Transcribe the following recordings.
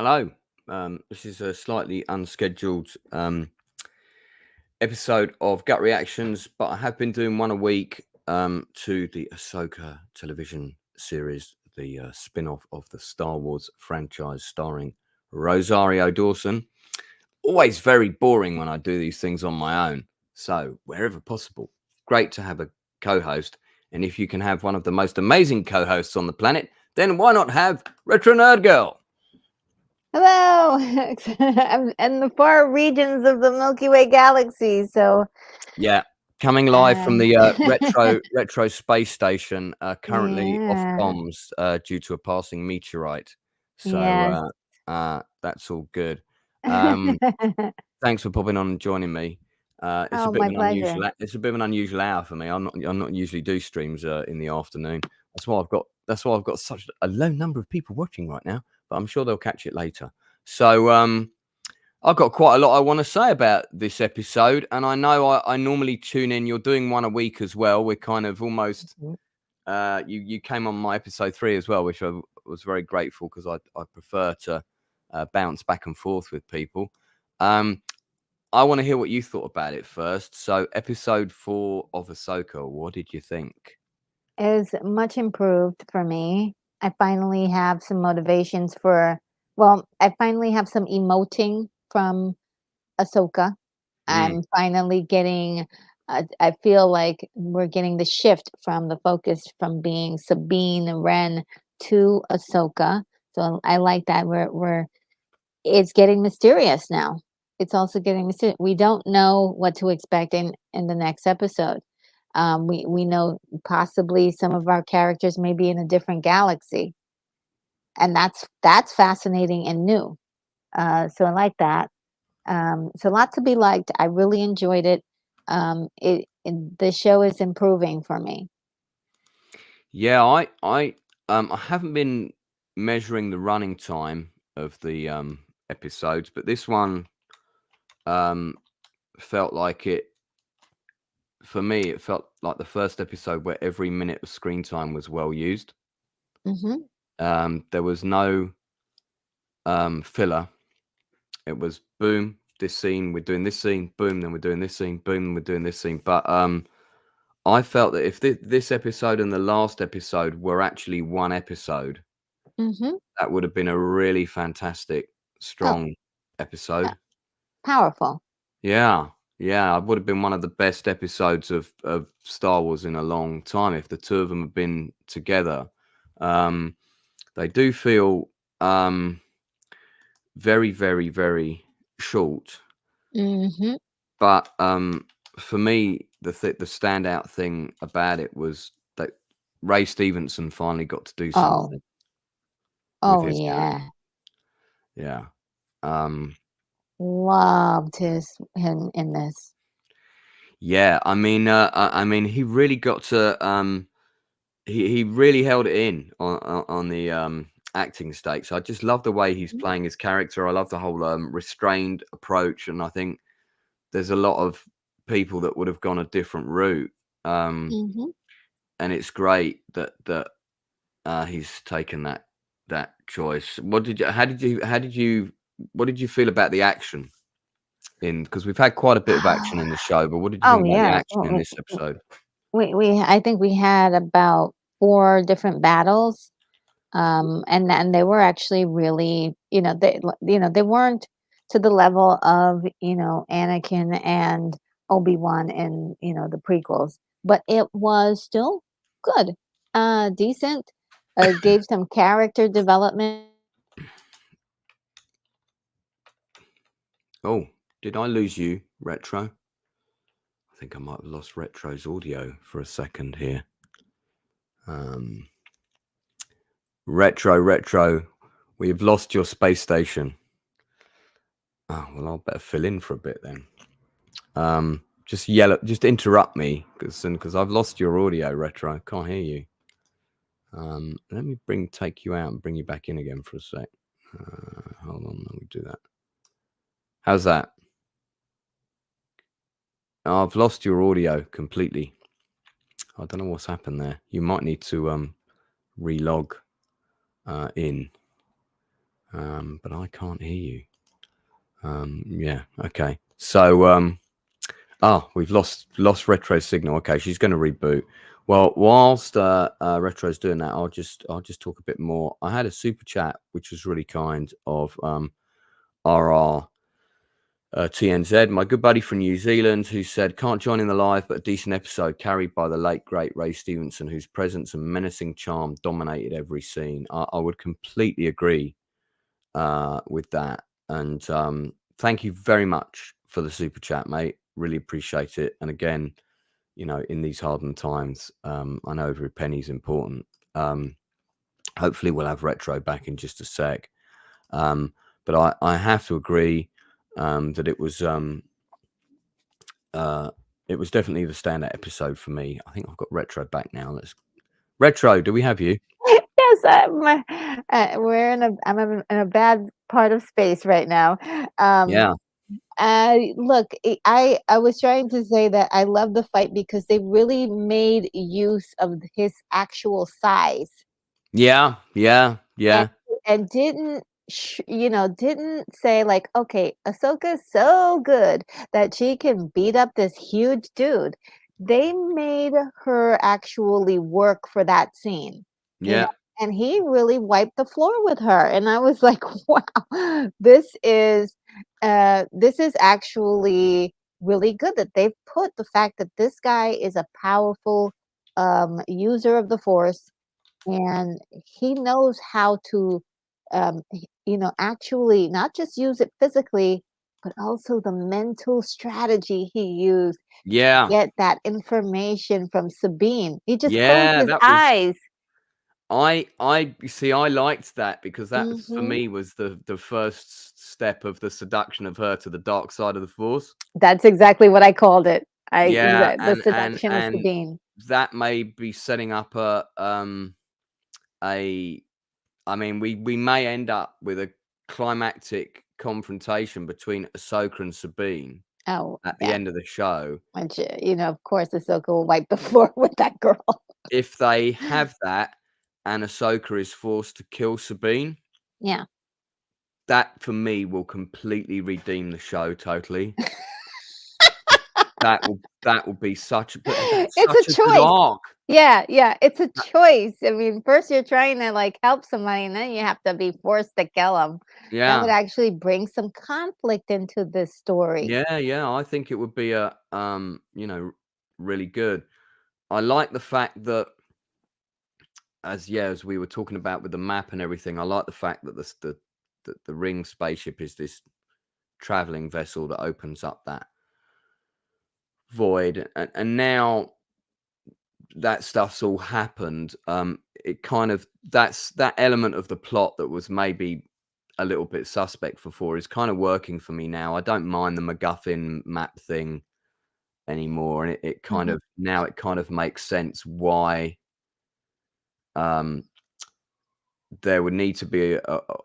Hello. This is a slightly unscheduled episode of Gut Reactions, but I have been doing one a week to the AHSOKA television series, the spin-off of the Star Wars franchise starring Rosario Dawson. Always very boring when I do these things on my own. So wherever possible, great to have a co-host. And if you can have one of the most amazing co-hosts on the planet, then why not have Retro Nerd Girl? Hello. I'm in the far regions of the Milky Way galaxy, so yeah, coming live from the retro space station, currently off bombs due to a passing meteorite. So that's all good. Thanks for popping on and joining me. It's a bit of an unusual. It's a bit of an unusual hour for me. I'm not usually do streams in the afternoon. That's why I've got such a low number of people watching right now. But I'm sure they'll catch it later. So I've got quite a lot I want to say about this episode, and I know I normally tune in. You're doing one a week as well. We're kind of almost. You came on my episode 3 as well, which I was very grateful because I prefer to bounce back and forth with people. I want to hear what you thought about it first. So, episode 4 of AHSOKA, what did you think? Is much improved for me. I finally have some motivations I finally have some emoting from AHSOKA. I'm finally getting, I feel like we're getting the shift from the focus from being Sabine and Ren to AHSOKA. So I like that it's getting mysterious now. It's also getting mysterious. We don't know what to expect in the next episode. We know possibly some of our characters may be in a different galaxy, and that's fascinating and new. So I like that. So a lot to be liked. I really enjoyed it. The show is improving for me. Yeah, I haven't been measuring the running time of the episodes, but this one felt like it. For me, it felt like the first episode where every minute of screen time was well used. There was no filler. It was boom, this scene, we're doing this scene, boom, then we're doing this scene, boom, we're doing this scene. But I felt that if this episode and the last episode were actually one episode, that would have been a really fantastic, strong episode. Powerful. Yeah. It would have been one of the best episodes of Star Wars in a long time if the two of them had been together. They do feel very, very, very short. But for me, the standout thing about it was that Ray Stevenson finally got to do something. Oh yeah. Yeah. Loved him in this. Yeah, I mean, he really got to. He really held it in on the acting stakes. I just love the way he's playing his character. I love the whole restrained approach, and I think there's a lot of people that would have gone a different route. And it's great that he's taken that choice. What did you feel about the action? Because we've had quite a bit of action in the show, but what did you think about the action in this episode? I think we had about 4 different battles, and they were actually really, they weren't to the level of Anakin and Obi-Wan in the prequels, but it was still good, decent. Gave some character development. Oh, did I lose you, Retro? I think I might have lost Retro's audio for a second here. Retro, we've lost your space station. Oh, well, I'll better fill in for a bit then. Just interrupt me because I've lost your audio, Retro. I can't hear you. Let me take you out and bring you back in again for a sec. Hold on, let me do that. How's that? Oh, I've lost your audio completely. I don't know what's happened there. You might need to relog in. but I can't hear you. Yeah, okay. So we've lost Retro signal. Okay, she's going to reboot. Well, whilst Retro's doing that, I'll just talk a bit more. I had a super chat, which was really kind of RR TNZ, my good buddy from New Zealand, who said, can't join in the live, but a decent episode carried by the late, great Ray Stevenson, whose presence and menacing charm dominated every scene. I would completely agree with that. And thank you very much for the super chat, mate. Really appreciate it. And again, you know, in these hardened times, I know every penny's important. Hopefully we'll have Retro back in just a sec. But I have to agree that it was definitely the standout episode for me. I think I've got Retro back now. Retro, do we have you? Yes, I'm in a bad part of space right now. Yeah. Look, I was trying to say that I love the fight because they really made use of his actual size. Yeah. And didn't didn't say like, okay, Ahsoka's so good that she can beat up this huge dude. They made her actually work for that scene. Yeah. And he really wiped the floor with her. And I was like, wow, this is actually really good that they've put the fact that this guy is a powerful user of the Force, and he knows how to actually not just use it physically, but also the mental strategy he used to get that information from Sabine. He just closed his eyes. I see, I liked that because that for me was the first step of the seduction of her to the dark side of the Force. That's exactly what I called it. The seduction of Sabine. That may be setting up I mean, we may end up with a climactic confrontation between Ahsoka and Sabine at the end of the show. Which, of course, Ahsoka will wipe the floor with that girl. If they have that and Ahsoka is forced to kill Sabine, yeah, that for me will completely redeem the show totally. that will be such a choice. Good arc. Yeah, it's a choice. I mean, first you're trying to like help somebody, and then you have to be forced to kill them. Yeah, that would actually bring some conflict into this story. Yeah, I think it would be a really good. I like the fact that as we were talking about with the map and everything, I like the fact that the ring spaceship is this traveling vessel that opens up that void, and now that stuff's all happened. It kind of that element of the plot that was maybe a little bit suspect before is kind of working for me now. I don't mind the MacGuffin map thing anymore, and it kind of now it kind of makes sense why there would need to be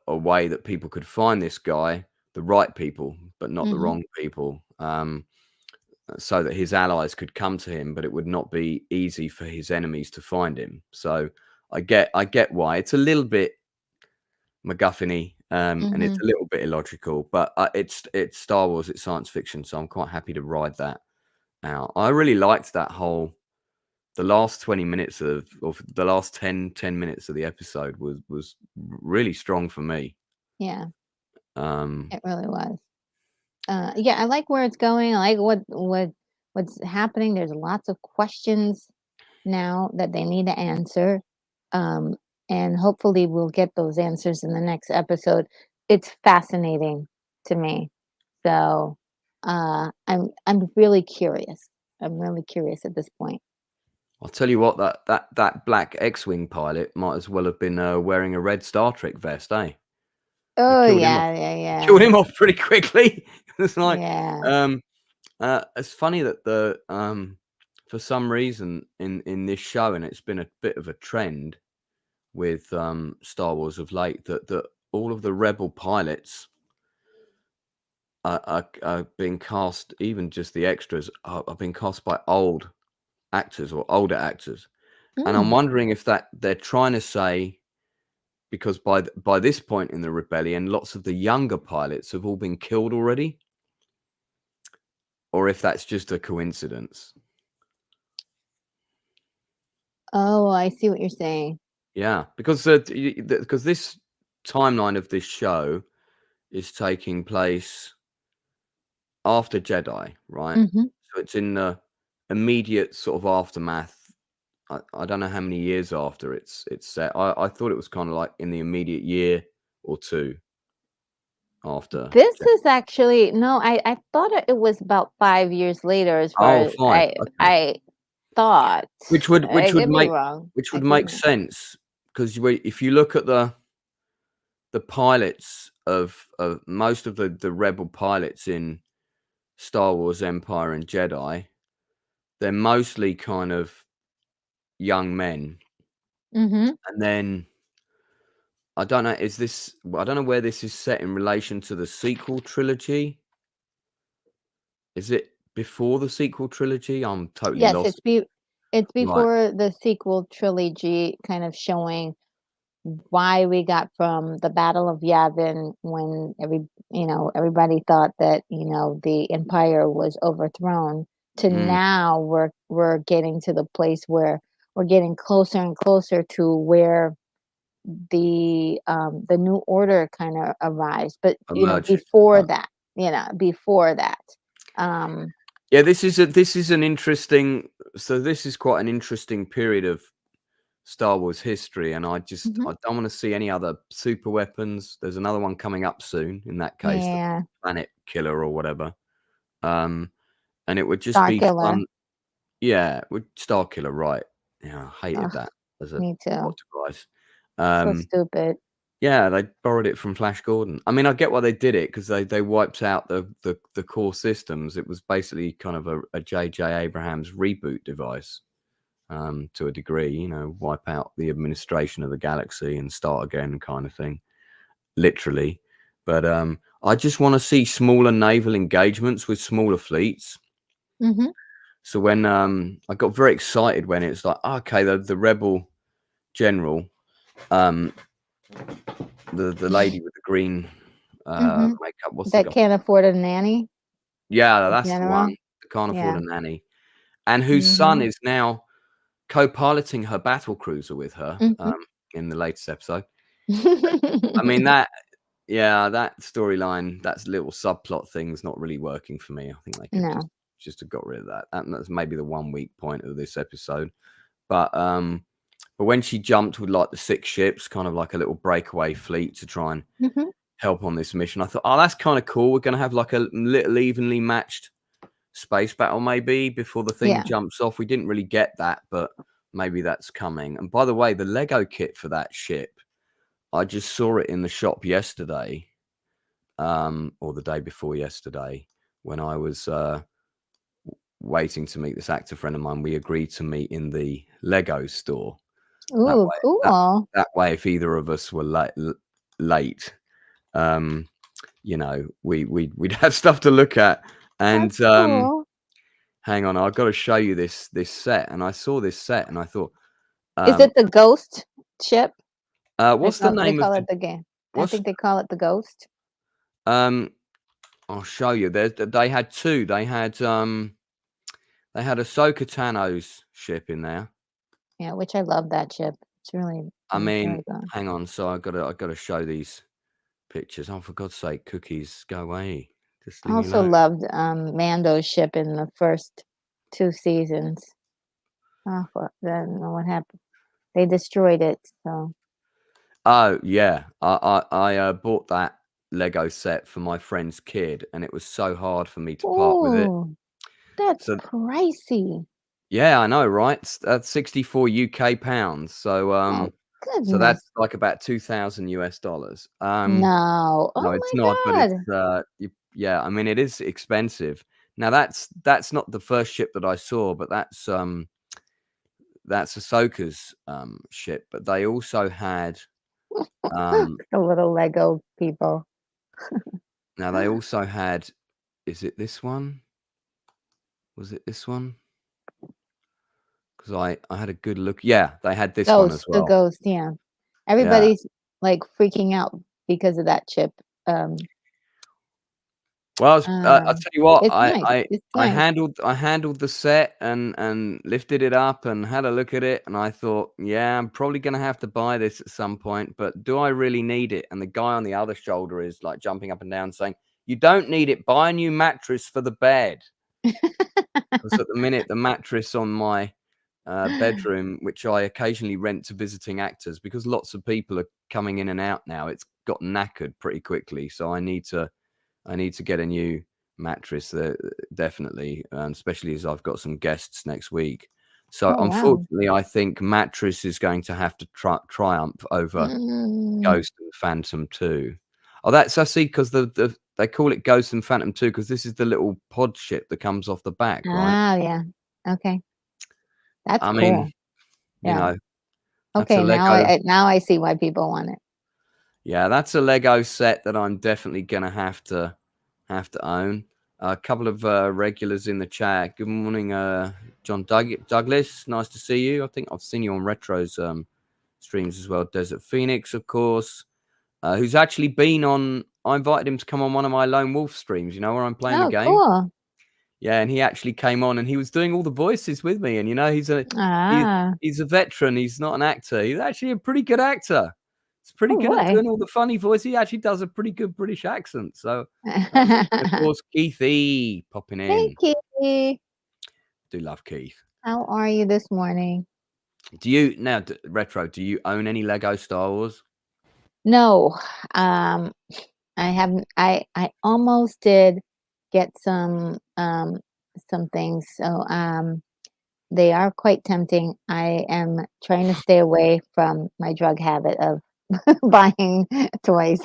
a way that people could find this guy, the right people, but not the wrong people, so that his allies could come to him, but it would not be easy for his enemies to find him. So I get why it's a little bit MacGuffin-y, and it's a little bit illogical, but it's Star Wars, it's science fiction, so I'm quite happy to ride that out. I really liked that the last 20 minutes or the last 10 minutes of the episode was really strong for me. Yeah. It really was. I like where it's going. I like what's happening. There's lots of questions now that they need to answer. And hopefully we'll get those answers in the next episode. It's fascinating to me. So I'm really curious. I'm really curious at this point. I'll tell you what, that black X-Wing pilot might as well have been wearing a red Star Trek vest, eh? Oh yeah. Killed him off pretty quickly. It's like, it's funny that for some reason in this show, and it's been a bit of a trend with Star Wars of late, that all of the rebel pilots are being cast, even just the extras are being cast by old actors or older actors. And I'm wondering if that they're trying to say because by this point in the rebellion, lots of the younger pilots have all been killed already, or if that's just a coincidence. Oh, I see what you're saying. Yeah, because this timeline of this show is taking place after Jedi, right? So it's in the immediate sort of aftermath. I don't know how many years after it's set. I thought it was kind of like in the immediate year or two after. This is actually no, I thought it was about 5 years later as far as fine. Okay. I thought. Which would I could be make wrong. which I would could make be- sense, because if you look at the pilots of most of the rebel pilots in Star Wars Empire and Jedi, they're mostly kind of young men. And then I don't know, I don't know where this is set in relation to the sequel trilogy. Is it before the sequel trilogy? I'm totally Yes, lost. it's before the sequel trilogy, kind of showing why we got from the Battle of Yavin, when everybody thought that the Empire was overthrown, to now we're getting to the place where we're getting closer and closer to where the New Order kind of arrives. But Emerging. before that, yeah, this is an interesting. So this is quite an interesting period of Star Wars history, and I don't want to see any other super weapons. There's another one coming up soon. In that case, the Planet Killer or whatever, and it would just Star be Killer. fun. Yeah, with Star Killer, right? Yeah, I hated that as a Me too. plot device. So stupid. Yeah, they borrowed it from Flash Gordon. I mean, I get why they did it, because they wiped out the core systems. It was basically kind of a J.J. Abrams reboot device, to a degree. Wipe out the administration of the galaxy and start again, kind of thing, literally. But I just want to see smaller naval engagements with smaller fleets. So when I got very excited when it's like, okay, the rebel general, the lady with the green makeup, what's that can't afford a nanny. Yeah, that's general? the one. Can't afford a nanny, and whose son is now co-piloting her battle cruiser with her in the latest episode. I mean, that storyline, that little subplot thing's not really working for me. I think they could just have got rid of that. And that's maybe the one weak point of this episode. But when she jumped with like the 6 ships, kind of like a little breakaway fleet to try and help on this mission, I thought, oh, that's kind of cool. We're going to have like a little evenly matched space battle maybe before the thing jumps off. We didn't really get that, but maybe that's coming. And by the way, the Lego kit for that ship, I just saw it in the shop yesterday, or the day before yesterday, when I was waiting to meet this actor friend of mine. We agreed to meet in the Lego store. Ooh, cool. That way, if either of us were late, we'd have stuff to look at. And cool. hang on, I've got to show you this set. And I saw this set, and I thought, is it the Ghost ship? What's the name of the game? I think they call it the Ghost. I'll show you. They had 2. They had AHSOKA Tano's ship in there. Yeah, which I love that ship. It's really. I mean, hang on. So I gotta show these pictures. Oh, for God's sake, cookies, go away. Just I also loved Mando's ship in the first 2 seasons. Oh, I don't know what happened. They destroyed it. So. Oh yeah, I bought that Lego set for my friend's kid, and it was so hard for me to part with it. That's pricey. Yeah, I know, right? That's 64 UK pounds. So so that's like about $2,000 US. No, no, it's not. God. But it's yeah. I mean, it is expensive. Now that's not the first ship that I saw, but that's AHSOKA's ship. But they also had the little Lego people. now they also had. Is it this one? Was it this one? Because I had a good look. Yeah, they had this one as well. The Ghost, yeah. Everybody's like freaking out because of that chip. Well, I'll tell you what, It's nice. It's I nice. handled the set and lifted it up and had a look at it, and I thought, yeah, I'm probably gonna have to buy this at some point, but do I really need it? And the guy on the other shoulder is like jumping up and down saying, "You don't need it. Buy a new mattress for the bed." Because at the minute, the mattress on my bedroom, which I occasionally rent to visiting actors, because lots of people are coming in and out now, it's got knackered pretty quickly, so I need to get a new mattress, definitely, especially as I've got some guests next week. So Oh, wow. unfortunately, I think mattress is going to have to triumph over Mm. Ghost and Phantom 2. Oh, I see, because they call it Ghost and Phantom 2 because this is the little pod ship that comes off the back, right? Ah, yeah. Okay. That's I cool. mean, you Yeah. know, that's a Okay, Lego. now I see why people want it. Yeah, that's a Lego set that I'm definitely gonna have to own. A couple of regulars in the chat. Good morning, John Douglas. Nice to see you. I think I've seen you on Retro's streams as well. Desert Phoenix, of course, who's actually been on. I invited him to come on one of my Lone Wolf streams. You know, where I'm playing the Oh, game. cool. Yeah, and he actually came on and he was doing all the voices with me. And you know, he's Ah. a veteran. He's not an actor. He's actually a pretty good actor. He's pretty Oh, good at boy. doing all the funny voice. He actually does a pretty good British accent. So, and of course, Keith E popping Hey, in. Kitty. Do love Keith. How are you this morning? Do you now, Retro? Do you own any Lego Star Wars? No, I haven't. I almost did get some things. So they are quite tempting. I am trying to stay away from my drug habit of buying toys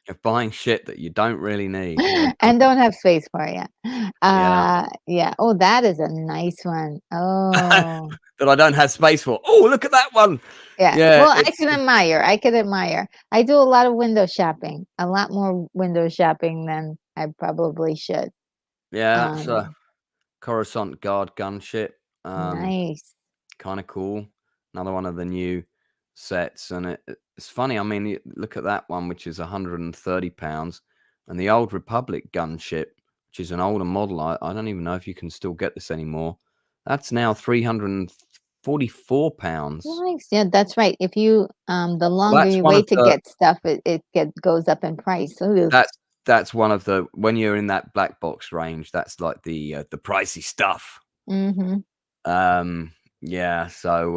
Of buying shit that you don't really need. and don't have space for it. Yeah. Yeah. Oh, that is a nice one. Oh, That I don't have space for. Oh, look at that one. yeah. Yeah, Well, I it's can admire. I can admire. I do a lot of window shopping. A lot more window shopping than I probably should. yeah, that's a Um, Coruscant Guard gunship. nice. Kind of cool. Another one of the new sets, and it's funny. I mean, look at that one, which is £130, and the Old Republic gunship, which is an older model. I don't even know if you can still get this anymore. That's now £344. Nice. Yeah, that's right. If you the Well, longer that's you one of wait to the. get stuff, goes up in price. Ooh. That's one of the, when you're in that black box range. That's like the pricey stuff. Mm-hmm. Yeah. So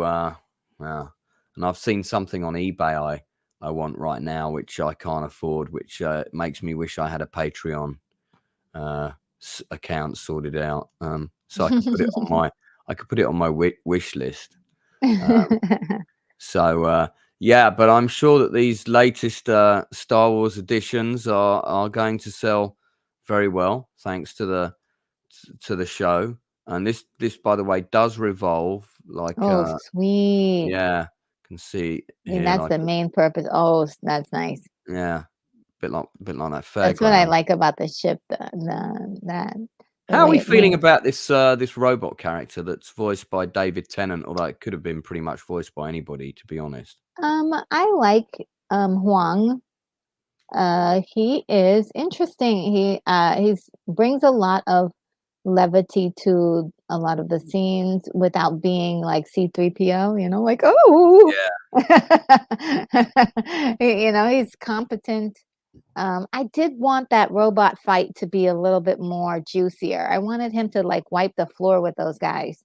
well, and I've seen something on eBay I want right now, which I can't afford, which makes me wish I had a Patreon account sorted out, so I could put it on my wish list. So yeah, but I'm sure that these latest Star Wars editions are going to sell very well, thanks to the show. And this, by the way, does revolve like Oh, sweet. yeah, can see I mean, here, that's like, the main purpose. Oh, that's nice. yeah, bit like that That's what I fairground. like about the ship, the How are way we it feeling moves. about this robot character that's voiced by David Tennant? Although it could have been pretty much voiced by anybody, to be honest. I like Huang. He is interesting. He's brings a lot of levity to a lot of the scenes without being like C3PO, like, oh, Yeah. he's competent. I did want that robot fight to be a little bit more juicier. I wanted him to like wipe the floor with those guys.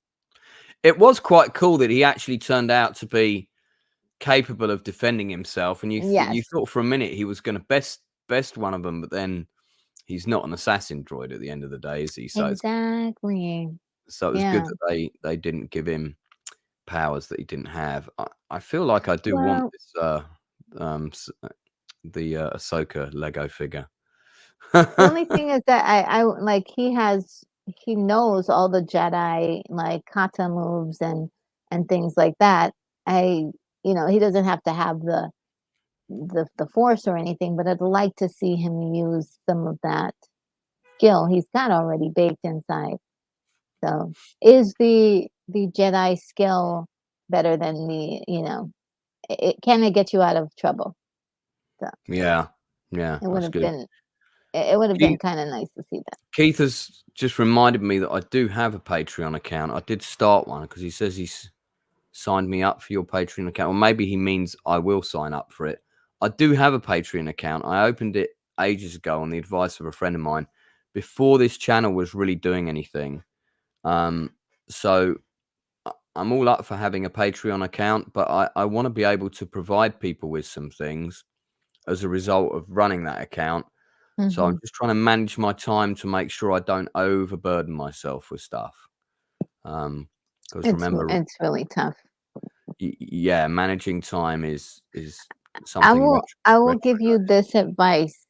It was quite cool that he actually turned out to be capable of defending himself, and you Yes, thought for a minute he was going to best one of them, but then he's not an assassin droid at the end of the day, is he? exactly. So it was good Yeah. that they didn't give him powers that he didn't have. I feel like I do want Well, this the Ahsoka Lego figure. the only thing is that I like he knows all the Jedi like kata moves and things like that. He doesn't have to have the force or anything, but I'd like to see him use some of that skill he's got already baked inside. So, is the Jedi skill better than the can it get you out of trouble? So Yeah, it would that's have good. been it would have been kind of nice to see that. Keith has just reminded me that I do have a Patreon account. I did start one because he says he's signed me up for your Patreon account, or maybe he means I will sign up for it. I do have a Patreon account. I opened it ages ago on the advice of a friend of mine before this channel was really doing anything. So I'm all up for having a Patreon account, but I want to be able to provide people with some things as a result of running that account. So I'm just trying to manage my time to make sure I don't overburden myself with stuff. Because remember, It's really tough. yeah, managing time is something. I will give you this advice.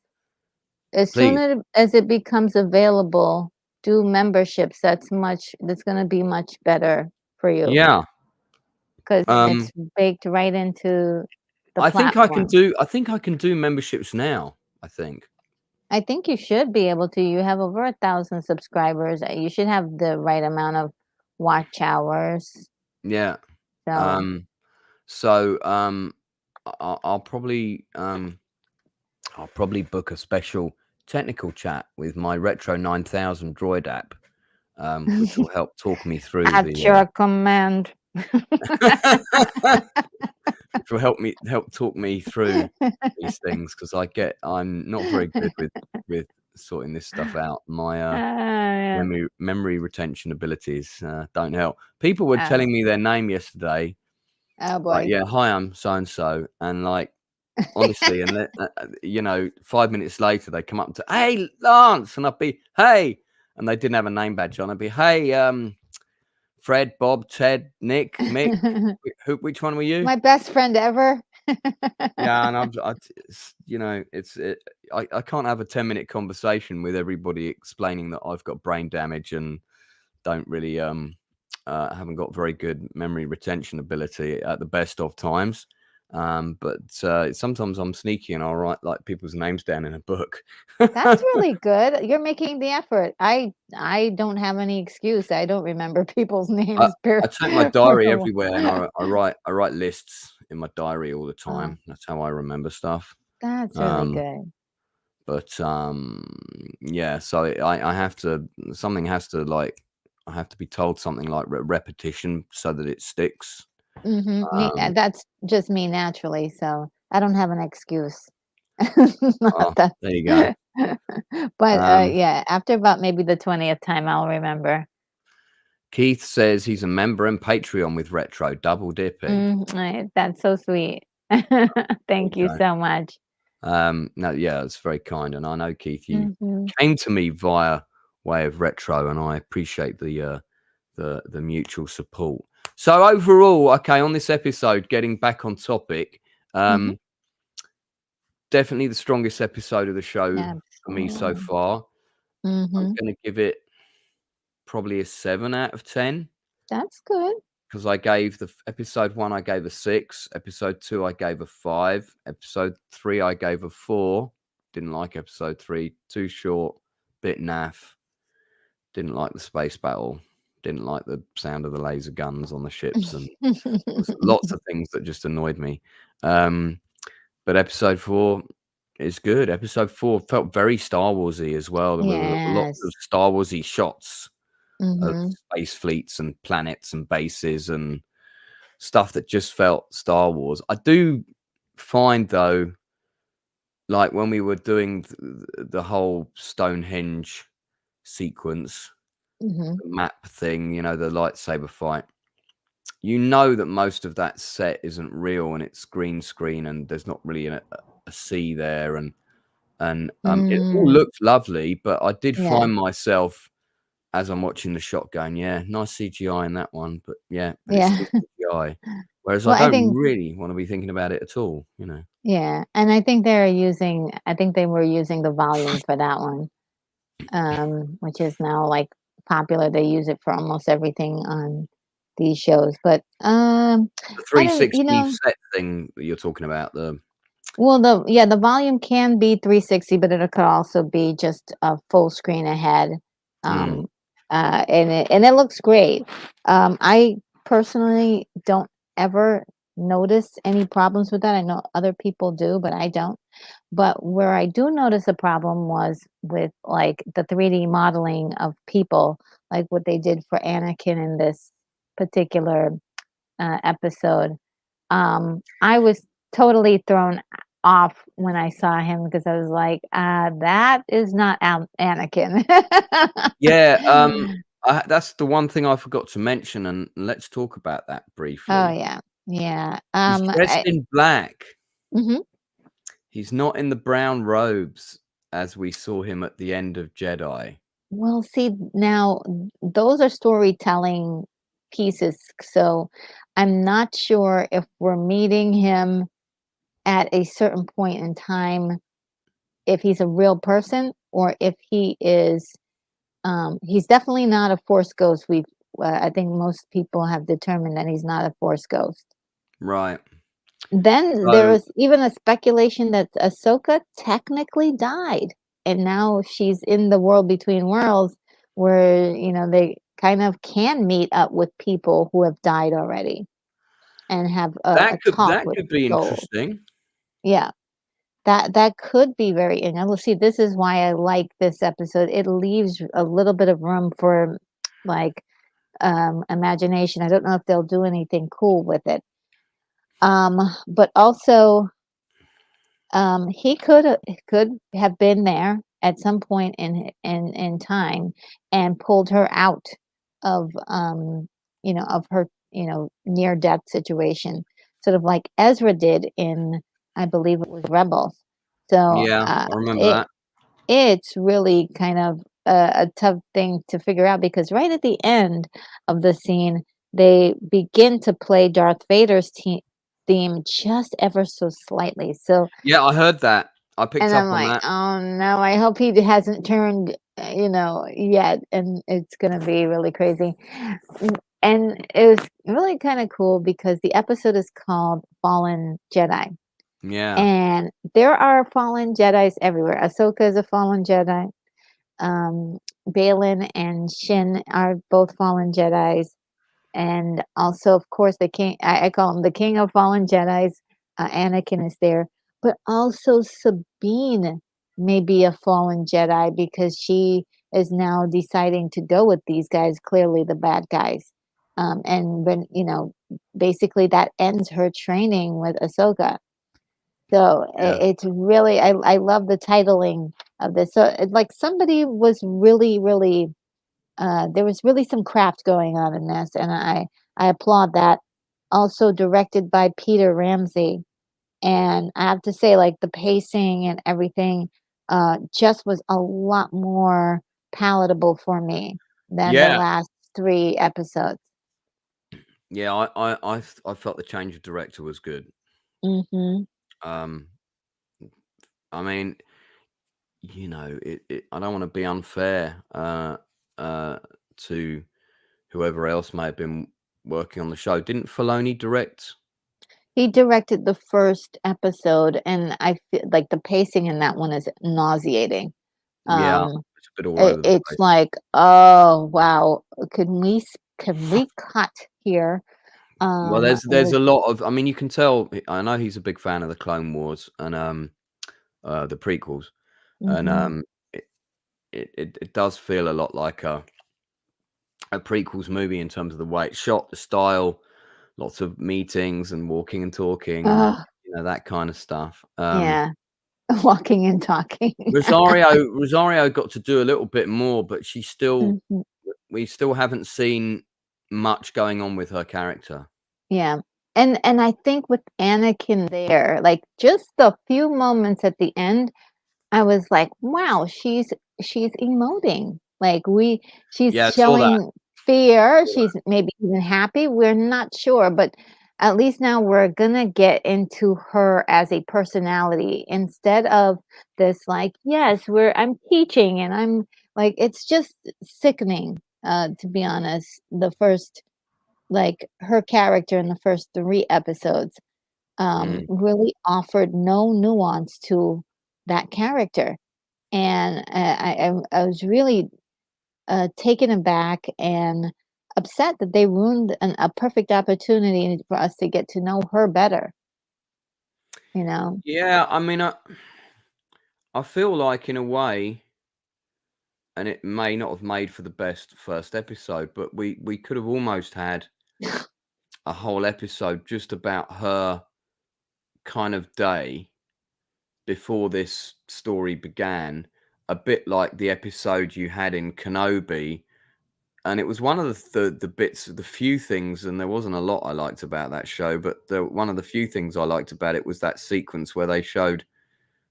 As Please. soon as it becomes available, do memberships. That's going to be much better for you. Yeah. Because it's baked right into the I think I platform. can do memberships now. I think you should be able to. You have over 1,000 subscribers. You should have the right amount of watch hours. Yeah. So I'll probably book a special technical chat with my Retro 9000 Droid app, which will help talk me through at your command. Which will help talk me through these things, because I'm not very good with sorting this stuff out. My memory retention abilities don't help. People were telling me their name yesterday. Oh boy! Like, yeah, hi, I'm so and so, and like, honestly, and 5 minutes later they come up to, hey, Lance, and I'd be, hey, and they didn't have a name badge on. I'd be, hey, Fred, Bob, Ted, Nick, Mick. Which one were you? My best friend ever. Yeah, and I can't have a 10-minute conversation with everybody explaining that I've got brain damage and don't really haven't got very good memory retention ability at the best of times. But sometimes I'm sneaky and I'll write like people's names down in a book. That's really good. You're making the effort. I don't have any excuse. I don't remember people's names. I take my diary everywhere, and I write lists in my diary all the time. That's how I remember stuff. That's really good. But yeah, so I have to, I have to be told something like repetition so that it sticks. That's just me naturally, so I don't have an excuse. There you go. But yeah, after about maybe the 20th time, I'll remember. Keith says he's a member and Patreon with Retro, double dipping. That's so sweet. Thank you so much. No, yeah, it's very kind, and I know, Keith, you came to me via way of Retro, and I appreciate the mutual support. So overall, okay, on this episode, getting back on topic, definitely the strongest episode of the show for me so far. I'm going to give it probably a 7 out of 10. That's good. Because I gave episode 1, I gave a 6. Episode 2, I gave a 5. Episode 3, I gave a 4. Didn't like episode 3. Too short. Bit naff. Didn't like the space battle. Didn't like the sound of the laser guns on the ships, and lots of things that just annoyed me. But episode 4 is good. Episode 4 felt very Star Warsy as well. There were lots of Star Warsy shots of space fleets and planets and bases and stuff that just felt Star Wars. I do find, though, like when we were doing the whole Stonehenge sequence, the map thing, the lightsaber fight, that most of that set isn't real and it's green screen and there's not really a sea there, and it all looked lovely, but I did find myself as I'm watching the shot going, yeah, nice CGI in that one, but it's still CGI. Whereas I don't really want to be thinking about it at all, Yeah, and I think they were using the volume for that one, which is now like popular. They use it for almost everything on these shows. But the 360 set thing that you're talking about, the volume can be 360, but it could also be just a full screen ahead. And it looks great. I personally don't ever notice any problems with that. I know other people do, but I don't. But where I do notice a problem was with, like, the 3D modeling of people, like what they did for Anakin in this particular, episode. I was totally thrown off when I saw him because I was like, that is not Anakin." Yeah, that's the one thing I forgot to mention, and let's talk about that Oh, briefly. yeah. Yeah, He's dressed in black. mhm. He's not in the brown robes as we saw him at the end of Jedi. Well, see, now those are storytelling pieces, so I'm not sure if we're meeting him at a certain point in time, if he's a real person or if he is, he's definitely not a Force ghost. I think most people have determined that he's not a Force ghost. Right. Then there So, was even a speculation that Ahsoka technically died, and now she's in the world between worlds where, they kind of can meet up with people who have died already and have a talk that with could be souls. interesting. Yeah, that could be very, and let's see, this is why I like this episode. It leaves a little bit of room for, like, imagination. I don't know if they'll do anything cool with it. But also, he could have been there at some point in time and pulled her out of, of her, near death situation, sort of like Ezra did in, I believe it was Rebels. So, Yeah, I remember it that. it's really kind of a tough thing to figure out because right at the end of the scene, they begin to play Darth Vader's theme just ever so slightly. So, Yeah, I heard that. I and picked up I'm on like, that. "Oh, no, I hope he hasn't turned, yet," and it's gonna be really crazy. And it was really kinda cool because the episode is called Fallen Jedi, Yeah. and there are fallen Jedis everywhere. Ahsoka is a fallen Jedi, um, Balin and Shin are both fallen Jedis, and also, of course, the king, I call him the king of fallen Jedis, Anakin is there, but also Sabine may be a fallen Jedi because she is now deciding to go with these guys, clearly the bad guys. And when, basically that ends her training with Ahsoka. So Yeah. it's really, I love the titling of this. So like somebody was really, really, there was really some craft going on in this, and I applaud that. Also directed by Peter Ramsey, and I have to say, like, the pacing and everything, just was a lot more palatable for me than the Yeah. last 3 episodes. Yeah, I felt the change of director was good. Mhm. Um, I mean, I don't wanna be unfair, uh, to whoever else may have been working on the show. Didn't Filoni direct? He directed the first episode, and I feel like the pacing in that one is nauseating. Yeah, Um, it's a bit all over the it's place. like, "Oh, wow. Can we cut here?" Well, there's With a lot of, I mean, you can tell, I know he's a big fan of the Clone Wars and, the prequels, and, mhm. it it does feel a lot like a prequels movie in terms of the way it's shot, the style, lots of meetings and walking and talking and, Ugh, that kind of stuff. yeah. Walking and talking. Rosario got to do a little bit more, but Mhm. we still haven't seen much going on with her character. Yeah. And I think with Anakin there, like, just the few moments at the end, I was like, "Wow, she's emoting." Like, she's Yeah, I saw that. showing fear, she's maybe even happy, we're not sure, but at least now we're gonna get into her as a personality instead of this, like, "Yes, I'm teaching," and I'm like, it's just sickening, to be honest, the first, like, her character in the first 3 episodes, Mm. really offered no nuance to that character. And, I was really, taken aback and, upset that they ruined a perfect opportunity for us to get to know her better. Yeah, I mean, I feel like in a way, and it may not have made for the best first episode, but we could have almost had a whole episode just about her kind of day before this story began, a bit like the episode you had in Kenobi. And it was one of the bits, the few things, and there wasn't a lot I liked about that show, but one of the few things I liked about it was that sequence where they showed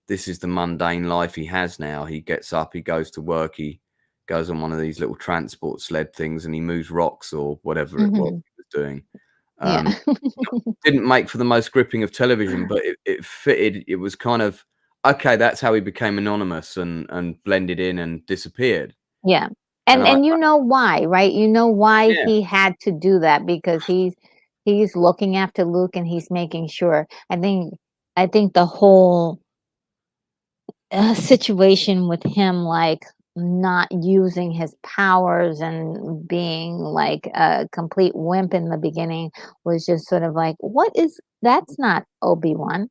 this is the mundane life he has now. He gets up, he goes to work, he goes on one of these little transport sled things, and he moves rocks or whatever it was Mhm. he was doing. Yeah. Didn't make for the most gripping of television, but it fitted. It was kind of okay. That's how he became anonymous and blended in and disappeared. Yeah. And And you know why, right? You know why yeah, he had to do that, because he's looking after Luke and he's making sure. I think the whole situation with him, like, not using his powers and being like a complete wimp in the beginning, was just sort of like, that's not Obi-Wan.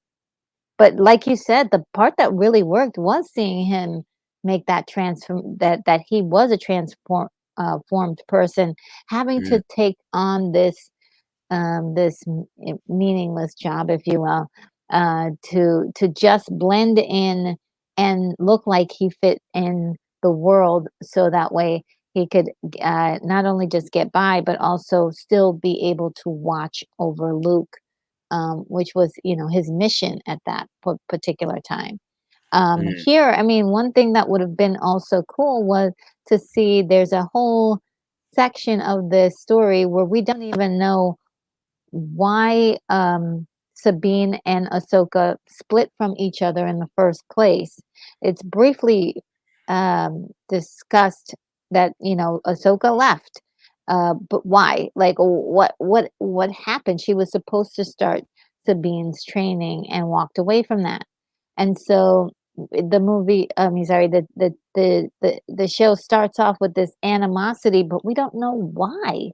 But like you said, the part that really worked was seeing him make that transform that he was a formed person, having mm, to take on this meaningless job, if you will, to just blend in and look like he fit in the world, so that way he could not only just get by, but also still be able to watch over Luke, which was, his mission at that particular time. mm, Here, I mean, one thing that would have been also cool was to see there's a whole section of this story where we don't even know why Sabine and Ahsoka split from each other in the first place. It's briefly discussed that Ahsoka left, but why? Like, what happened? She was supposed to start Sabine's training and walked away from that, and so the movie. Sorry, the show starts off with this animosity, but we don't know why.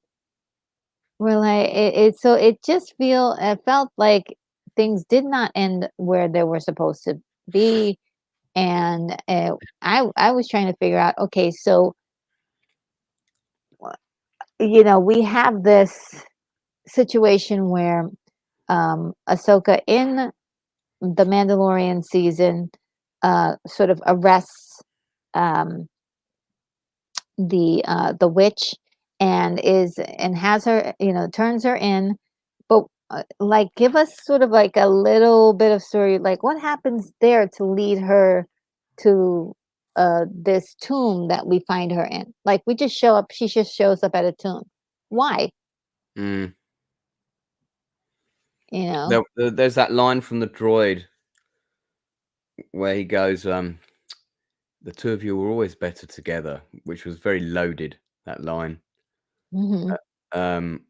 We're like so it felt like things did not end where they were supposed to be, and I was trying to figure out, okay, so we have this situation where Ahsoka in the Mandalorian season sort of arrests um the witch, and has her, turns her in. But like, give us sort of like a little bit of story, like what happens there to lead her to this tomb that we find her in. Like, she just shows up at a tomb. Why? mm. you know There's that line from the droid where he goes, "The two of you were always better together," which was very loaded. That line, hmm um,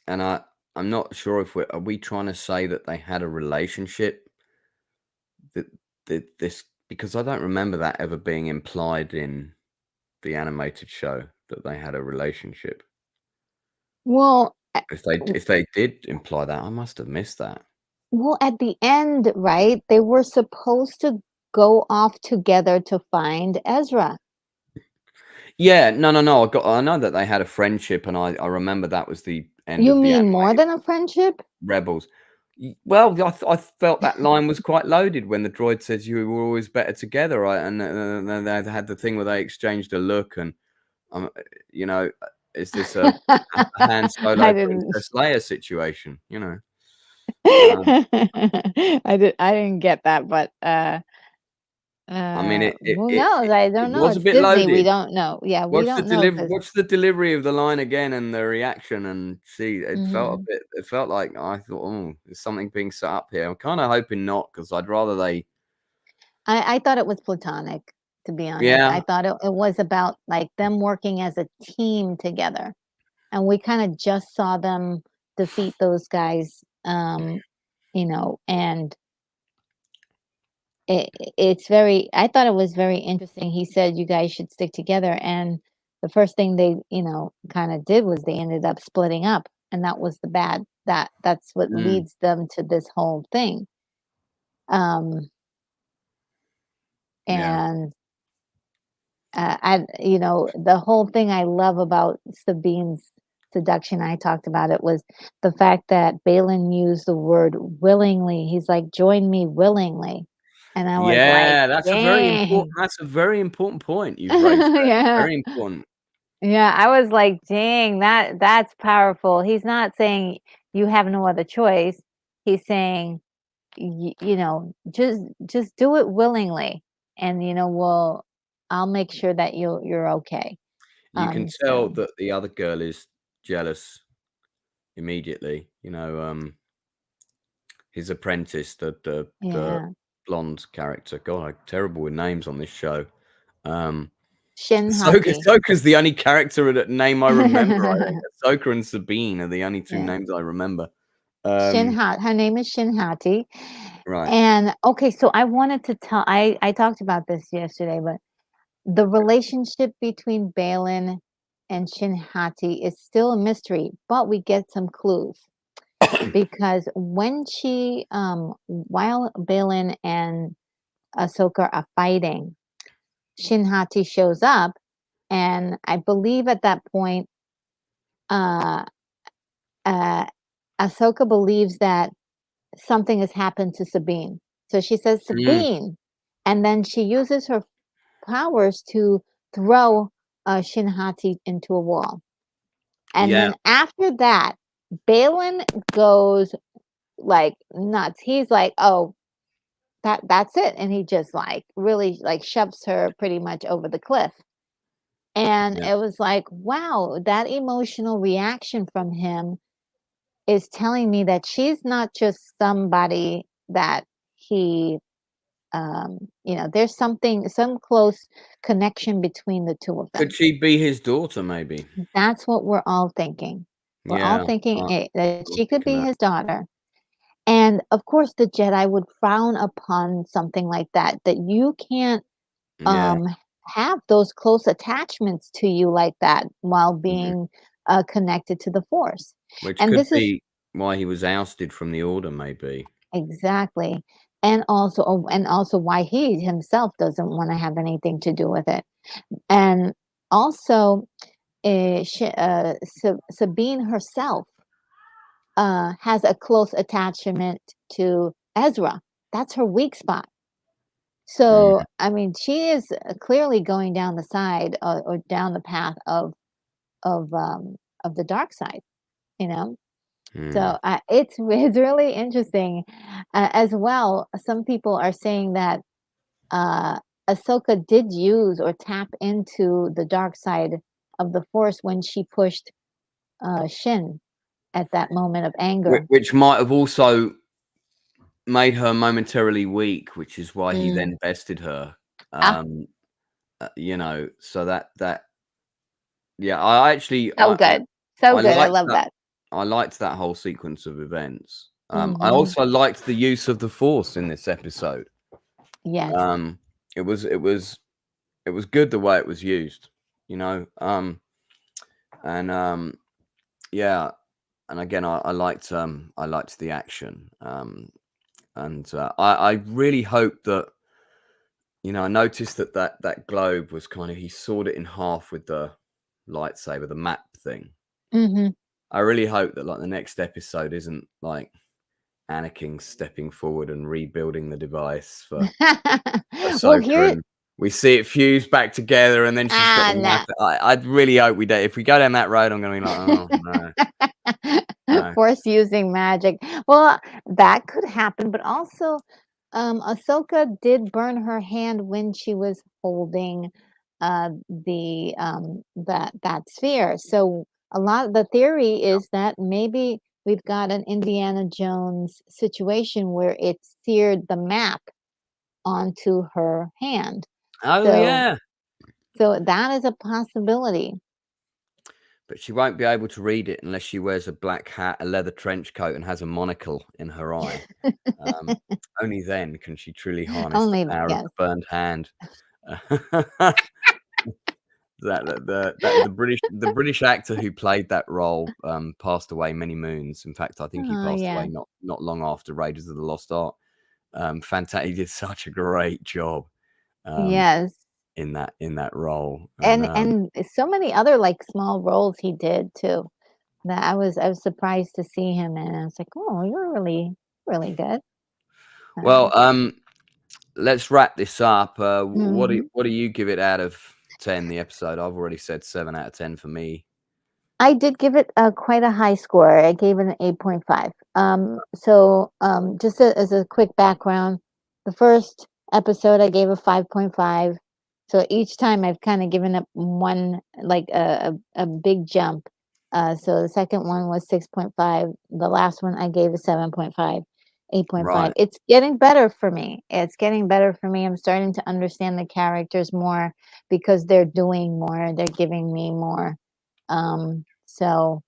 and I'm not sure if are we trying to say that they had a relationship that this, because I don't remember that ever being implied in the animated show that they had a relationship. well If they did imply that, I must have missed that. at the end, right, they were supposed to go off together to find Ezra. Yeah, no. I know that they had a friendship, and I remember that was the end You of the mean more animated than a friendship? Rebels. Well, I felt that line was quite loaded when the droid says you were always better together, right? And then they had the thing where they exchanged a look, and um, you know, is this a Han Solo I didn't. Princess Leia situation? Um, I didn't get that, but I mean, who knows? I it don't know. was a It's bit Disney. We loaded. don't know. Yeah, we don't know because. Watch the delivery of the line again and the reaction, and see, Mhm. it felt like I thought, "Oh, there's something being set up here." I'm kinda hoping not, because 'cause I'd rather they. I thought it was platonic, to be honest. I Yeah. thought it was about like them working as a team together, and we kind of just saw them defeat those guys. And it's very. I thought it was very interesting. He said you guys should stick together, and the first thing they, kind of did was they ended up splitting up, and that was the bad. That's what leads them to this whole thing. Yeah. And the whole thing I love about Sabine's seduction, I talked about it, was the fact that Balin used the word willingly. He's like, join me willingly. And I was like, Yeah, that's a dang. very important point you've raised there. Yeah. Very important. Yeah, I was like, dang, that's powerful. He's not saying you have no other choice. He's saying, just do it willingly, and I'll make sure that you're okay. You can tell So that the other girl is jealous immediately. His apprentice, the yeah, blonde character. God, I'm terrible with names on this show. Shin Hati. Ahsoka's the only character name I remember. I think Ahsoka and Sabine are the only two names I remember. Her name is Shin Hati. Right. And okay, so I wanted to tell. I talked about this yesterday, but the relationship between Balin and Shin Hati is still a mystery, but we get some clues. Because when while Balin and Ahsoka are fighting, Shin Hati shows up, and I believe at that point, uh, Ahsoka believes that something has happened to Sabine. So she says, Sabine, and then she uses her powers to throw Shin Hati into a wall. And then after that, Balin goes like nuts. He's like, oh, that's it. And he just like really like shoves her pretty much over the cliff. And it was like, wow, that emotional reaction from him is telling me that she's not just somebody that he there's some close connection between the two of them. Could she be his daughter, maybe? That's what we're all thinking. We're all thinking that she could be his daughter. And of course, the Jedi would frown upon something like that you can't have those close attachments to you like that while being connected to the Force. Which And could this is be why he was ousted from the Order, maybe. exactly. And also why he himself doesn't want to have anything to do with it. And also, Sabine herself has a close attachment to Ezra. That's her weak spot. So, I mean, she is clearly going down the side or down the path of the dark side, you know. So it's really interesting as well. Some people are saying that Ahsoka did use or tap into the dark side of the Force when she pushed Shin at that moment of anger, which might have also made her momentarily weak, which is why he then bested her. So that I actually good. I love that. I liked that whole sequence of events. I also liked the use of the Force in this episode. Yes. It was good the way it was used, and again I liked the action. And I really hope that, I noticed that globe was kind of, he sawed it in half with the lightsaber, the map thing. I really hope that like the next episode isn't like Anakin stepping forward and rebuilding the device for Ahsoka, and we see it fuse back together, and then she's got the map. I'd really hope we do. If we go down that road, I'm going to be like, oh no. Force using magic. Well, that could happen, but also Ahsoka did burn her hand when she was holding that sphere. So a lot of the theory is that maybe we've got an Indiana Jones situation where it seared the map onto her hand. So that is a possibility. But she won't be able to read it unless she wears a black hat, a leather trench coat, and has a monocle in her eye. Only then can she truly harness the power of the burned hand. the British actor who played that role passed away many moons. In fact, I think he passed away not long after Raiders of the Lost Ark. Fantastic! He did such a great job Yes. in that role, And so many other like small roles he did too. That I was surprised to see him, and I was like, oh, you're really really good. Well, let's wrap this up. What Mhm. do you give it out of 10? The episode, I've already said 7 out of 10 for me. I did give it quite a high score. I gave it an 8.5. So just as a quick background, the first episode I gave a 5.5. So each time I've kind of given up one, like a big jump. So the second one was 6.5. The last one I gave a 7.5, 8.5. Right. It's getting better for me. It's getting better for me. I'm starting to understand the characters more because they're doing more. They're giving me more. So,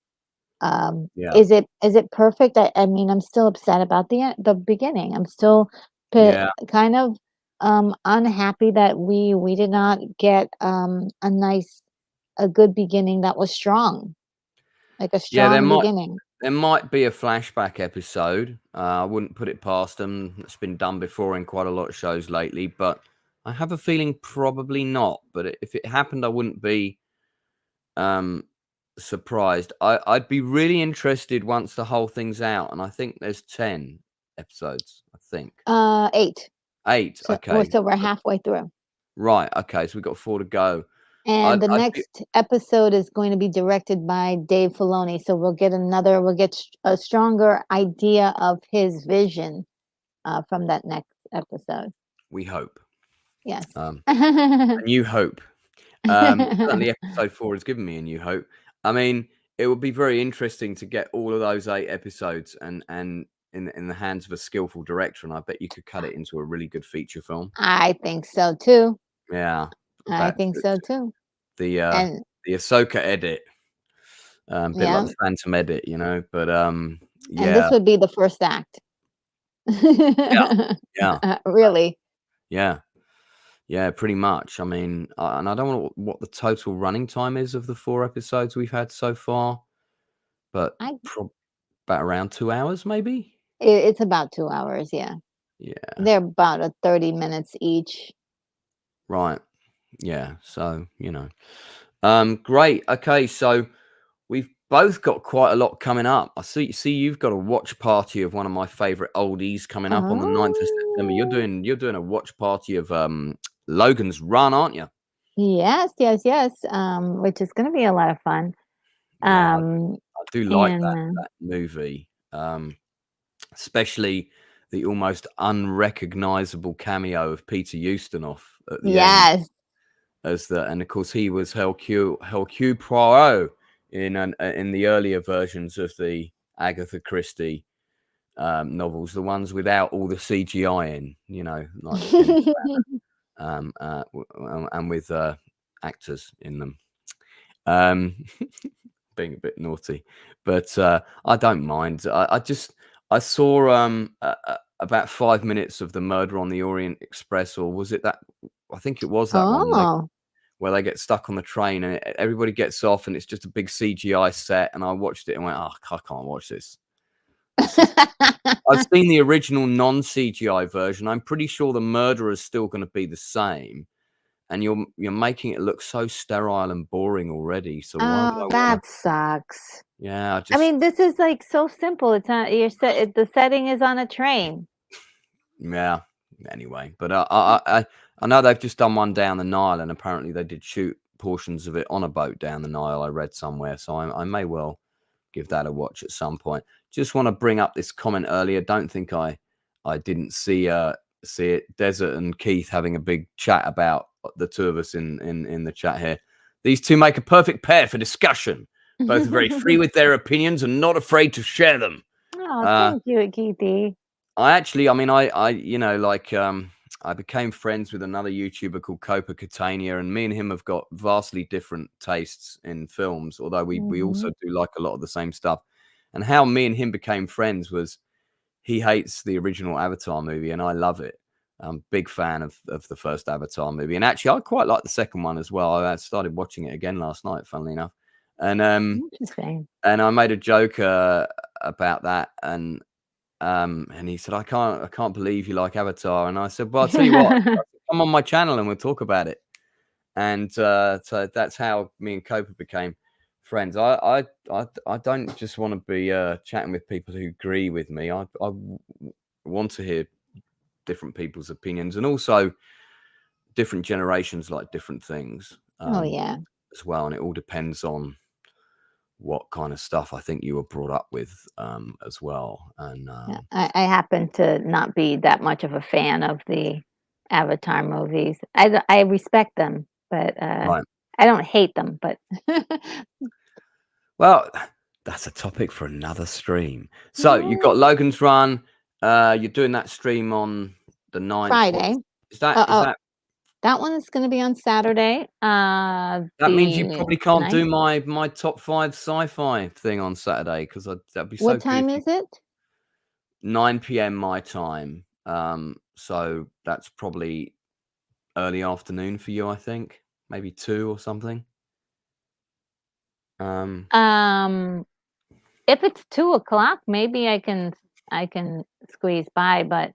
Yeah. is it perfect? I mean, I'm still upset about the beginning. I'm still Yeah. kind of unhappy that we did not get a good beginning that was strong, like a Yeah, strong beginning. there might be a flashback episode. I wouldn't put it past them. It's been done before in quite a lot of shows lately, but I have a feeling probably not. But if it happened, I wouldn't be surprised. I'd be really interested once the whole thing's out, and I think there's 10 episodes. I think 8. 8. Okay, So we're halfway through. right. Okay, so we've got 4 to go. And the I'd be next episode is going to be directed by Dave Filoni, so we'll get a stronger idea of his vision from that next episode. We hope. Yes. A new hope. Certainly episode 4 has given me a new hope. I mean, it would be very interesting to get all of those 8 episodes and in the hands of a skillful director, and I bet you could cut it into a really good feature film. I think so too. Yeah, I think so too. the And AHSOKA edit, bit like the Phantom edit, you know. But and yeah, this would be the first act. yeah, Really. yeah, pretty much. I mean, and I don't know what the total running time is of the 4 episodes we've had so far, but about around 2 hours, maybe. It's about 2 hours, yeah. Yeah. They're about 30 minutes each. Right. Yeah. So, great. Okay. So we've both got quite a lot coming up. I see you've got a watch party of one of my favorite oldies coming up on the 9th of September. You're doing a watch party of Logan's Run, aren't you? Yes, which is gonna be a lot of fun. Yeah, I do like that And movie. Especially the almost unrecognizable cameo of Peter Ustinov at the end. yes. And of course he was Hercule Poirot in the earlier versions of the Agatha Christie novels, the ones without all the CGI in, like and with actors in them, being a bit naughty, but I don't mind. I saw about 5 minutes of the Murder on the Orient Express, or was it that? I think it was that one where they get stuck on the train and everybody gets off and it's just a big CGI set. And I watched it and went, oh, I can't watch this. I've seen the original non-CGI version. I'm pretty sure the murder is still going to be the same. And you're making it look so sterile and boring already. So why would I that sucks. Yeah, I mean, this is like so simple. It's not the setting is on a train. Yeah. Anyway, but I know they've just done one down the Nile, and apparently they did shoot portions of it on a boat down the Nile. I read somewhere, so I may well give that a watch at some point. Just want to bring up this comment earlier. Don't think I didn't see it. Desert and Keith having a big chat about the two of us in the chat here. These two make a perfect pair for discussion. Both are very free with their opinions and not afraid to share them. Oh, thank you, Keithy. I became friends with another YouTuber called Copa Catania, and me and him have got vastly different tastes in films, although we also do like a lot of the same stuff. And how me and him became friends was he hates the original Avatar movie and I love it. I'm big fan of the first Avatar movie, and actually, I quite like the second one as well. I started watching it again last night, funnily enough, and Interesting. And I made a joke about that, and he said, "I can't believe you like Avatar," and I said, "Well, I'll tell you what, come on my channel and we'll talk about it." And so that's how me and Copa became friends. I don't just want to be chatting with people who agree with me. I want to hear different people's opinions, and also different generations like different things. Oh yeah, as well, and it all depends on what kind of stuff I think you were brought up with as well. And I happen to not be that much of a fan of the Avatar movies. I respect them, but right. I don't hate them. But Well, that's a topic for another stream. So you've got Logan's Run. You're doing that stream on the 9th. Friday. Is that? That one is going to be on Saturday. That means you probably can't 9th. do my top 5 sci-fi thing on Saturday because that'd be so. What time is it? 9 p.m. my time. So that's probably early afternoon for you, I think. Maybe 2 or something. If it's 2:00, maybe I can squeeze by, but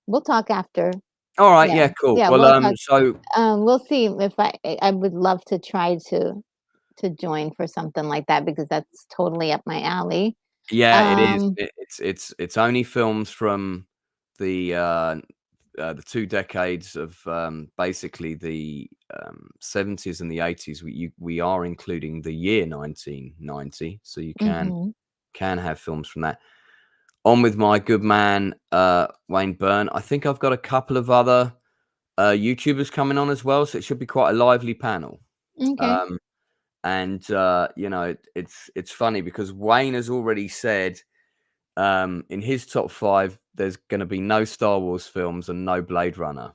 we'll talk after. All right, yeah, cool. Yeah, well, so we'll see if I would love to try to join for something like that because that's totally up my alley. Yeah, it is. It's only films from the 2 decades of basically the 70s and the 80s. We are including the year 1990, so you can have films from that. On with my good man Wayne Byrne. I think I've got a couple of other YouTubers coming on as well, so it should be quite a lively panel. Okay. And it's funny because Wayne has already said in his top 5 there's going to be no Star Wars films and no Blade Runner.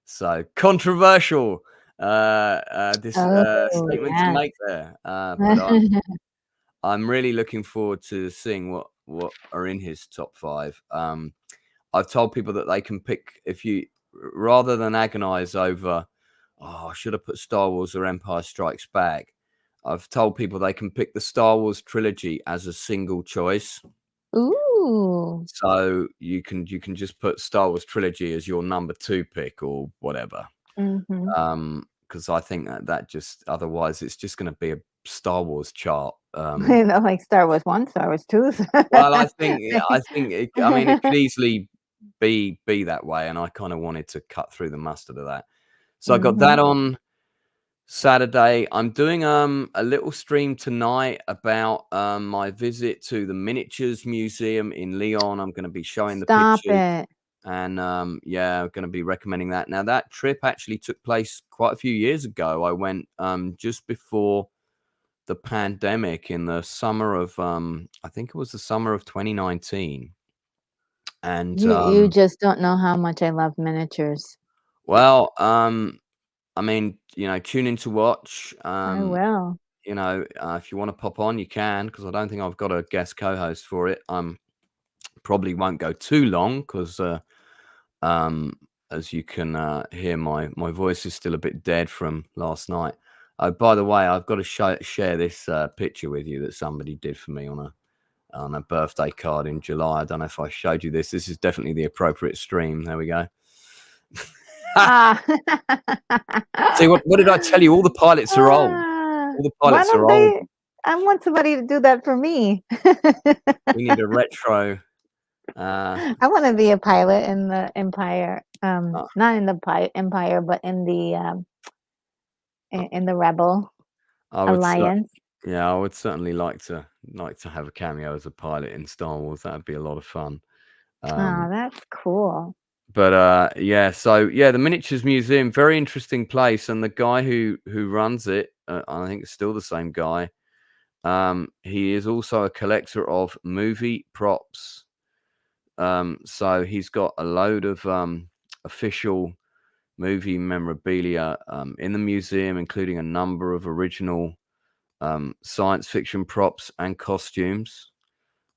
So controversial statement to make there. But I'm really looking forward to seeing what are in his top 5. I've told people that they can pick, if you rather than agonize over, oh, should I put Star Wars or Empire Strikes Back? I've told people they can pick the Star Wars trilogy as a single choice. Ooh. So you can just put Star Wars trilogy as your number 2 pick or whatever. Because I think that just otherwise it's just going to be a Star Wars chart. Like Star Wars 1, Star Wars 2. Well, I think it could easily be that way, and I kind of wanted to cut through the mustard of that. So I got that on Saturday. I'm doing a little stream tonight about my visit to the Miniatures Museum in Lyon. I'm going to be showing the pictures. And I'm going to be recommending that. Now, that trip actually took place quite a few years ago. I went just before the pandemic in the summer of I think it was the summer of 2019. And you just don't know how much I love miniatures. Well, I mean, tune in to watch. I will. If you want to pop on, you can, because I don't think I've got a guest co-host for it. Probably won't go too long because as you can hear, my voice is still a bit dead from last night. By the way, I've got to share this picture with you that somebody did for me on a birthday card in July. I don't know if I showed you this. This is definitely the appropriate stream. There we go. See, what did I tell you? All the pilots are old. All the pilots are old. I want somebody to do that for me. We need a retro. I want to be a pilot in the Empire. Not in the Empire, but in the Rebel Alliance. I would certainly like to have a cameo as a pilot in Star Wars. That would be a lot of fun. That's cool. But the Miniatures Museum, very interesting place, and the guy who runs it, I think it's still the same guy. He is also a collector of movie props. So he's got a load of official movie memorabilia in the museum, including a number of original science fiction props and costumes.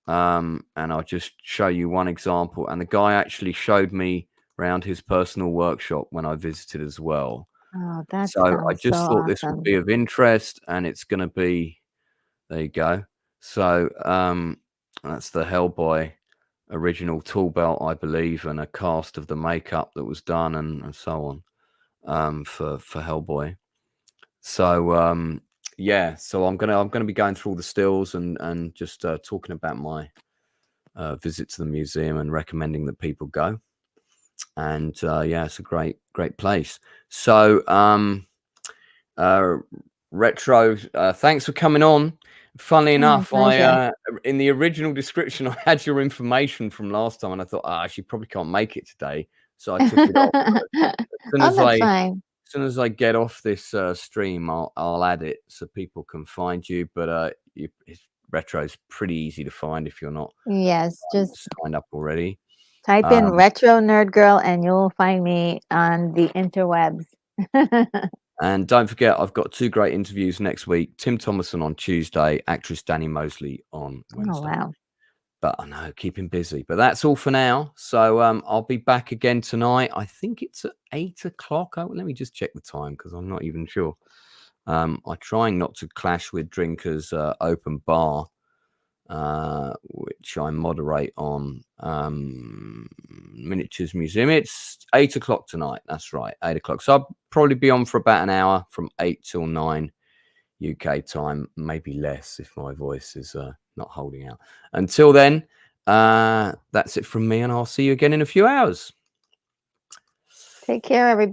And I'll just show you one example. And the guy actually showed me around his personal workshop when I visited as well. Oh, that So I sounds so just thought this would awesome. be of interest, and it's going to be. There you go. So that's the Hellboy original tool belt, I believe, and a cast of the makeup that was done, and so on for Hellboy. So yeah, so I'm gonna be going through all the stills and just talking about my visit to the museum and recommending that people go. And yeah, it's a great place. So Retro, thanks for coming on. Funnily enough, I in the original description I had your information from last time, and I thought, she probably can't make it today, so I took it off. As soon as I get off this stream, I'll add it so people can find you. But Retro is pretty easy to find if you're not just signed up already. Type in Retro Nerd Girl and you'll find me on the interwebs. And don't forget, I've got 2 great interviews next week. Tim Thomason on Tuesday, actress Danny Mosley on Wednesday. Oh, wow. But I know, keep him busy. But that's all for now. So I'll be back again tonight. I think it's at 8 o'clock. Let me just check the time because I'm not even sure. I'm trying not to clash with Drinkers Open Bar, which I moderate on Miniatures Museum. It's 8 o'clock tonight. That's right, 8 o'clock. So I'll probably be on for about an hour from 8 till 9 UK time, maybe less if my voice is not holding out. Until then, that's it from me, and I'll see you again in a few hours. Take care, everybody.